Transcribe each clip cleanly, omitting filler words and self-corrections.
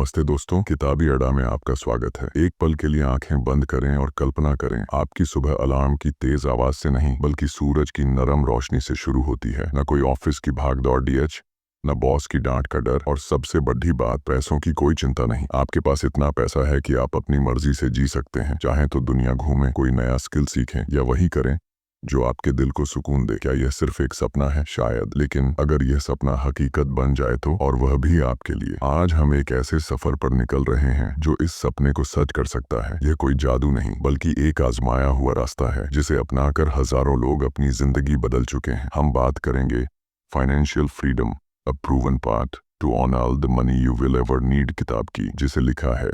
नमस्ते दोस्तों, किताबी अड्डा में आपका स्वागत है। एक पल के लिए आंखें बंद करें और कल्पना करें, आपकी सुबह अलार्म की तेज आवाज से नहीं बल्कि सूरज की नरम रोशनी से शुरू होती है। न कोई ऑफिस की भागदौड़ डीएच, न बॉस की डांट का डर, और सबसे बड़ी बात, पैसों की कोई चिंता नहीं। आपके पास इतना पैसा है कि आप अपनी मर्जी से जी सकते हैं। चाहे तो दुनिया घूमें, कोई नया स्किल सीखें या वही करें जो आपके दिल को सुकून दे। क्या यह सिर्फ एक सपना है? शायद, लेकिन अगर यह सपना हकीकत बन जाए तो, और वह भी आपके लिए। आज हम एक ऐसे सफर पर निकल रहे हैं जो इस सपने को सच कर सकता है। यह कोई जादू नहीं बल्कि एक आजमाया हुआ रास्ता है जिसे अपनाकर हजारों लोग अपनी जिंदगी बदल चुके हैं। हम बात करेंगे financial freedom, a proven path to earn all the money you will ever need किताब की, जिसे लिखा है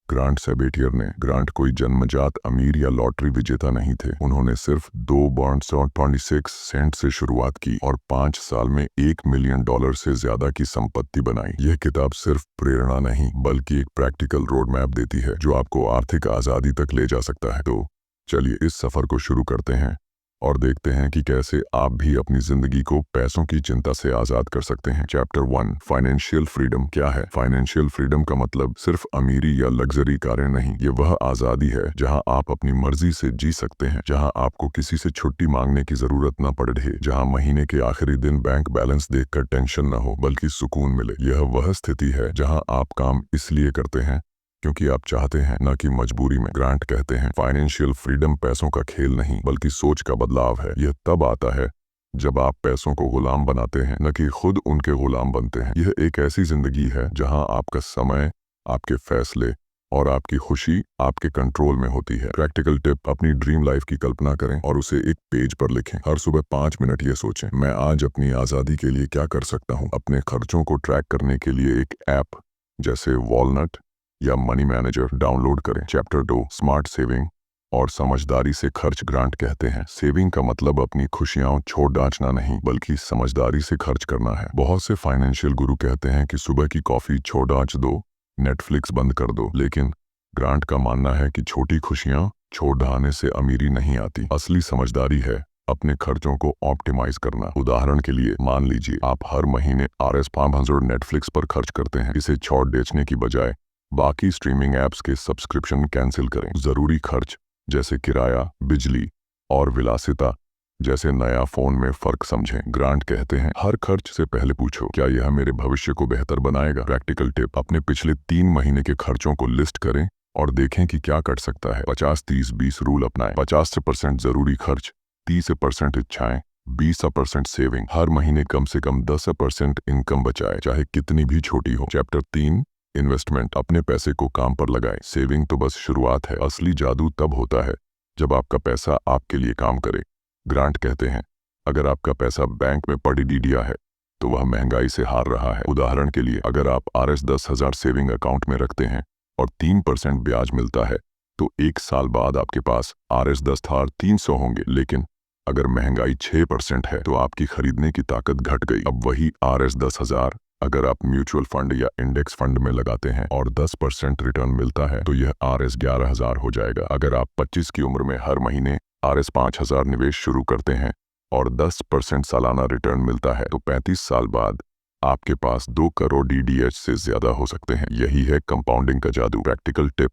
ग्रांट सेबेटियर ने। ग्रांट कोई जन्मजात अमीर या लॉटरी विजेता नहीं थे। उन्होंने सिर्फ 2 बॉन्ड्स और 26 सेंट से शुरुआत की और 5 साल में $1 मिलियन से ज्यादा की संपत्ति बनाई। यह किताब सिर्फ प्रेरणा नहीं बल्कि एक प्रैक्टिकल रोड मैप देती है जो आपको आर्थिक आजादी तक ले जा सकता है। तो चलिए इस सफर को शुरू करते हैं और देखते हैं कि कैसे आप भी अपनी जिंदगी को पैसों की चिंता से आजाद कर सकते हैं। चैप्टर 1, फाइनेंशियल फ्रीडम क्या है? फाइनेंशियल फ्रीडम का मतलब सिर्फ अमीरी या लग्जरी कारें नहीं, ये वह आजादी है जहां आप अपनी मर्जी से जी सकते हैं, जहां आपको किसी से छुट्टी मांगने की जरूरत न पड़े, जहां महीने के आखिरी दिन बैंक बैलेंस देखकर टेंशन न हो बल्कि सुकून मिले। यह वह स्थिति है जहाँ आप काम इसलिए करते हैं क्योंकि आप चाहते हैं, न कि मजबूरी में। ग्रांट कहते हैं फाइनेंशियल फ्रीडम पैसों का खेल नहीं बल्कि सोच का बदलाव है। यह तब आता है जब आप पैसों को गुलाम बनाते हैं, न कि खुद उनके गुलाम बनते हैं। यह एक ऐसी जिंदगी है जहां आपका समय, आपके फैसले और आपकी खुशी आपके कंट्रोल में होती है। प्रैक्टिकल टिप, अपनी ड्रीम लाइफ की कल्पना करें और उसे एक पेज पर लिखें। हर सुबह 5 मिनट ये सोचें, मैं आज अपनी आज़ादी के लिए क्या कर सकता हूँ। अपने खर्चों को ट्रैक करने के लिए एक ऐप जैसे वॉलनट या मनी मैनेजर डाउनलोड करें। चैप्टर 2, स्मार्ट सेविंग और समझदारी से खर्च। ग्रांट कहते हैं सेविंग का मतलब अपनी खुशियां छोड़ डांचना नहीं बल्कि समझदारी से खर्च करना है। बहुत से फाइनेंशियल गुरु कहते हैं कि सुबह की कॉफी छोड़ डांच दो, नेटफ्लिक्स बंद कर दो, लेकिन ग्रांट का मानना है कि छोटी खुशियां छोड़ डालने से अमीरी नहीं आती। असली समझदारी है अपने खर्चों को ऑप्टिमाइज करना। उदाहरण के लिए, मान लीजिए आप हर महीने RS500 नेटफ्लिक्स पर खर्च करते हैं। इसे छोड़ बेचने की बजाय बाकी स्ट्रीमिंग ऐप्स के सब्सक्रिप्शन कैंसिल करें। जरूरी खर्च जैसे किराया, बिजली और विलासिता जैसे नया फोन में फर्क समझें। ग्रांट कहते हैं हर खर्च से पहले पूछो, क्या यह मेरे भविष्य को बेहतर बनाएगा? प्रैक्टिकल टिप, अपने पिछले 3 महीने के खर्चों को लिस्ट करें और देखें कि क्या कट सकता है। 50-30-20 रूल अपनाएं। 50% जरूरी खर्च, 30% इच्छाएं, 20% सेविंग। हर महीने कम से कम 10% इनकम बचाए, चाहे कितनी भी छोटी हो। चैप्टर 3, इन्वेस्टमेंट, अपने पैसे को काम पर लगाएं। सेविंग तो बस शुरुआत है, असली जादू तब होता है जब आपका पैसा आपके लिए काम करे। ग्रांट कहते हैं अगर आपका पैसा बैंक में पड़ी डीडिया है तो वह महंगाई से हार रहा है। उदाहरण के लिए, अगर आप RS10,000 सेविंग अकाउंट में रखते हैं और 3% ब्याज मिलता है तो 1 साल बाद आपके पास RS10,300 होंगे। लेकिन अगर महंगाई 6% है तो आपकी खरीदने की ताकत घट गई। अब वही RS10,000 अगर आप म्यूचुअल फंड या इंडेक्स फंड में लगाते हैं और 10% रिटर्न मिलता है तो यह RS11,000 हो जाएगा। अगर आप 25 की उम्र में हर महीने RS5,000 निवेश शुरू करते हैं और 10% सालाना रिटर्न मिलता है तो 35 साल बाद आपके पास 2 करोड़ DDH से ज्यादा हो सकते हैं। यही है कंपाउंडिंग का जादू। प्रैक्टिकल टिप,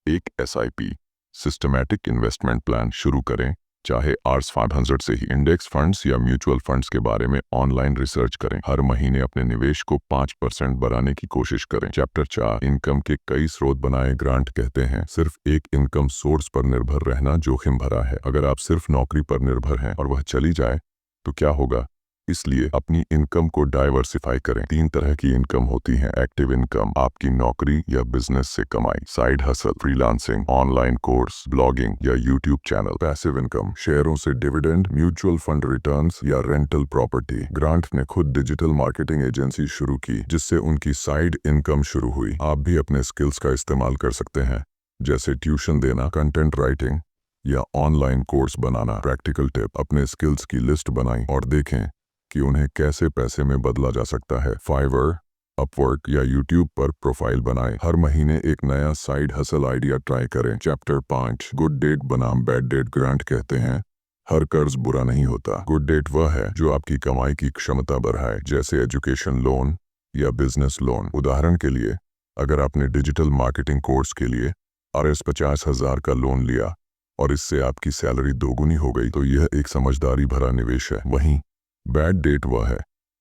एक SIP सिस्टमैटिक इन्वेस्टमेंट प्लान शुरू करें, चाहे RS500 से ही। इंडेक्स फंड्स या म्यूचुअल फंड्स के बारे में ऑनलाइन रिसर्च करें। हर महीने अपने निवेश को 5% बढ़ाने की कोशिश करें। चैप्टर 4, इनकम के कई स्रोत बनाएं। ग्रांट कहते हैं सिर्फ एक इनकम सोर्स पर निर्भर रहना जोखिम भरा है। अगर आप सिर्फ नौकरी पर निर्भर हैं और वह चली जाए तो क्या होगा? इसलिए अपनी इनकम को डाइवर्सिफाई करें। 3 तरह की इनकम होती हैं। एक्टिव इनकम, आपकी नौकरी या बिजनेस से कमाई। Side hustle, freelancing, online course, blogging या यूट्यूब चैनल। पैसिव इनकम, शेयरों से डिविडेंड, म्यूचुअल फंड रिटर्न्स या रेंटल प्रॉपर्टी। ग्रांट ने खुद डिजिटल मार्केटिंग एजेंसी शुरू की जिससे उनकी साइड इनकम शुरू हुई। आप भी अपने स्किल्स का इस्तेमाल कर सकते हैं, जैसे ट्यूशन देना, कंटेंट राइटिंग या ऑनलाइन कोर्स बनाना। प्रैक्टिकल टिप, अपने स्किल्स की लिस्ट बनाएं और देखें कि उन्हें कैसे पैसे में बदला जा सकता है। फाइवर, अपवर्क या यूट्यूब पर प्रोफाइल बनाएं। हर महीने एक नया साइड हसल आइडिया ट्राई करें। चैप्टर 5, गुड डेट बनाम बैड डेट। ग्रांट कहते हैं हर कर्ज बुरा नहीं होता। गुड डेट वह है जो आपकी कमाई की क्षमता बढ़ाए, जैसे एजुकेशन लोन या बिजनेस लोन। उदाहरण के लिए, अगर आपने डिजिटल मार्केटिंग कोर्स के लिए RS 50,000 का लोन लिया और इससे आपकी सैलरी दोगुनी हो गई तो यह एक समझदारी भरा निवेश है। वहीं बैड डेट वह है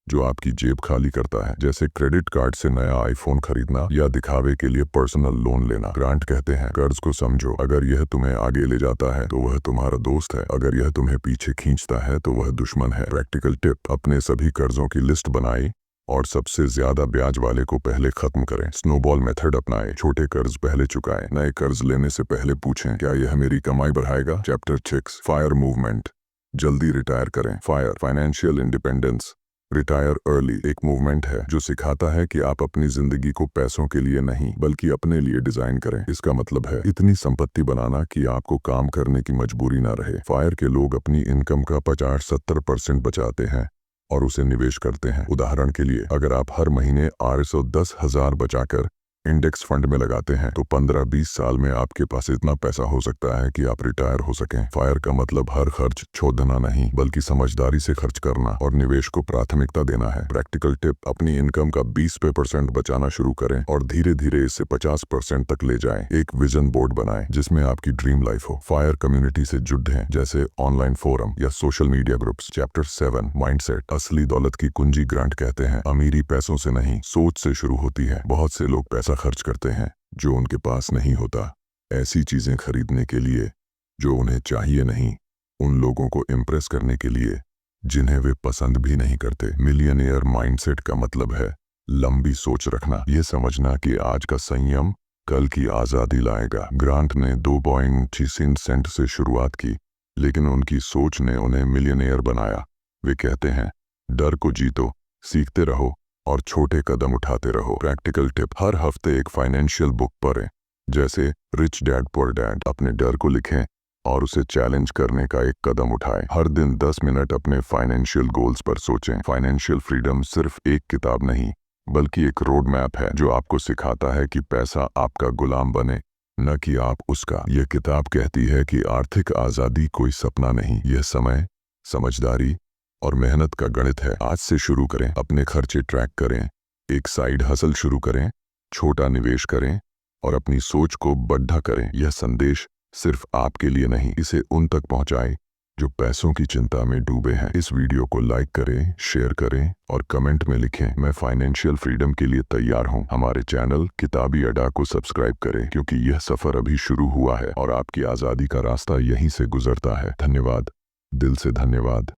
जो आपकी जेब खाली करता है, जैसे क्रेडिट कार्ड से नया आईफोन खरीदना या दिखावे के लिए पर्सनल लोन लेना। ग्रांट कहते हैं, कर्ज को समझो, अगर यह तुम्हें आगे ले जाता है तो वह तुम्हारा दोस्त है, अगर यह तुम्हें पीछे खींचता है तो वह दुश्मन है। प्रैक्टिकल टिप, अपने सभी कर्जों की लिस्ट बनाई और सबसे ज्यादा ब्याज वाले को पहले खत्म करें। स्नोबॉल मेथड अपनाएं, छोटे कर्ज पहले चुकाएं। नए कर्ज लेने से पहले पूछें, क्या यह मेरी कमाई बढ़ाएगा? चैप्टर 6, फायर मूवमेंट, जल्दी रिटायर करें। Fire, financial independence. Retire early एक मूवमेंट है जो सिखाता है कि आप अपनी जिंदगी को पैसों के लिए नहीं बल्कि अपने लिए डिजाइन करें। इसका मतलब है इतनी संपत्ति बनाना कि आपको काम करने की मजबूरी ना रहे। फायर के लोग अपनी इनकम का 50-70% बचाते हैं और उसे निवेश करते हैं। उदाहरण के लिए, अगर आप हर महीने 810,000 बचाकर इंडेक्स फंड में लगाते हैं तो 15-20 साल में आपके पास इतना पैसा हो सकता है कि आप रिटायर हो सकें। फायर का मतलब हर खर्च छोड़ना नहीं बल्कि समझदारी से खर्च करना और निवेश को प्राथमिकता देना है। प्रैक्टिकल टिप, अपनी इनकम का 20% बचाना शुरू करें और धीरे धीरे इसे 50% तक ले जाएं। एक विजन बोर्ड बनाएं जिसमें आपकी ड्रीम लाइफ हो। फायर कम्युनिटी से जुड़ें, जैसे ऑनलाइन फोरम या social media groups. Chapter 7, mindset, असली दौलत की कुंजी। ग्रांट कहते हैं, अमीरी पैसों से नहीं सोच से शुरू होती है। बहुत से लोग पैसा खर्च करते हैं जो उनके पास नहीं होता, ऐसी चीजें खरीदने के लिए जो उन्हें चाहिए नहीं, उन लोगों को इम्प्रेस करने के लिए जिन्हें वे पसंद भी नहीं करते। मिलियनेयर माइंडसेट का मतलब है लंबी सोच रखना, यह समझना कि आज का संयम कल की आजादी लाएगा। ग्रांट ने 2.6 से शुरुआत की, लेकिन उनकी सोच ने उन्हें मिलियनेयर बनाया। वे कहते हैं, डर को जीतो, सीखते रहो और छोटे कदम उठाते रहो। प्रैक्टिकल टिप, हर हफ्ते एक फाइनेंशियल बुक पढ़ें, जैसे रिच डैड पुअर डैड। अपने डर को लिखें और उसे चैलेंज करने का एक कदम उठाएं। हर दिन 10 मिनट अपने फाइनेंशियल गोल्स पर सोचें। फाइनेंशियल फ्रीडम सिर्फ एक किताब नहीं बल्कि एक रोड मैप है जो आपको सिखाता है कि पैसा आपका गुलाम बने, न कि आप उसका। यह किताब कहती है कि आर्थिक आज़ादी कोई सपना नहीं, यह समय, समझदारी और मेहनत का गणित है। आज से शुरू करें, अपने खर्चे ट्रैक करें, एक साइड हसल शुरू करें, छोटा निवेश करें और अपनी सोच को बढ़ा करें। यह संदेश सिर्फ आपके लिए नहीं, इसे उन तक पहुंचाएं जो पैसों की चिंता में डूबे हैं। इस वीडियो को लाइक करें, शेयर करें और कमेंट में लिखें, मैं फाइनेंशियल फ्रीडम के लिए तैयार हूं। हमारे चैनल किताबी अड्डा को सब्सक्राइब करें क्योंकि यह सफर अभी शुरू हुआ है और आपकी आज़ादी का रास्ता यहीं से गुजरता है। धन्यवाद, दिल से धन्यवाद।